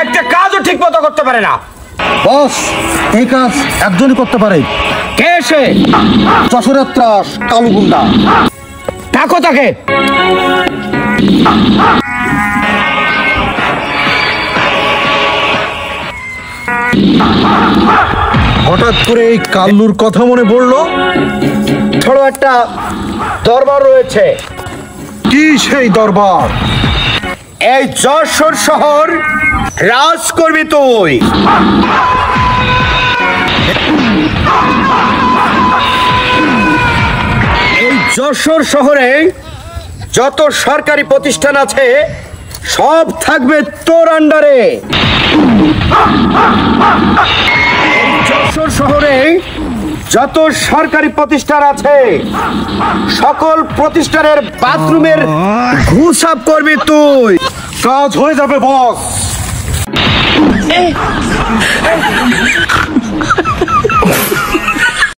একটা কাজও ঠিক মতো করতে পারে না। বস, এই কাজ একজনই করতে পারে। কে সে? যশোরের ত্রাস কালু গুন্ডা। ডাকো তাকে। হঠাৎ করে এই কাল্লুর কথা মনে পড়লো। ছোট একটা দরবার রয়েছে। কি সেই দরবার? এই যশোর শহর রাজ করবি তুই। এই যশোর শহরে যত সরকারি প্রতিষ্ঠান আছে সব থাকবে তোর আন্ডারে। এই যশোর শহরে যত সরকারি প্রতিষ্ঠান আছে সকল প্রতিষ্ঠানের বাথরুমের ঘুষাপ করবি তুই। কাজ হয়ে যাবে বস।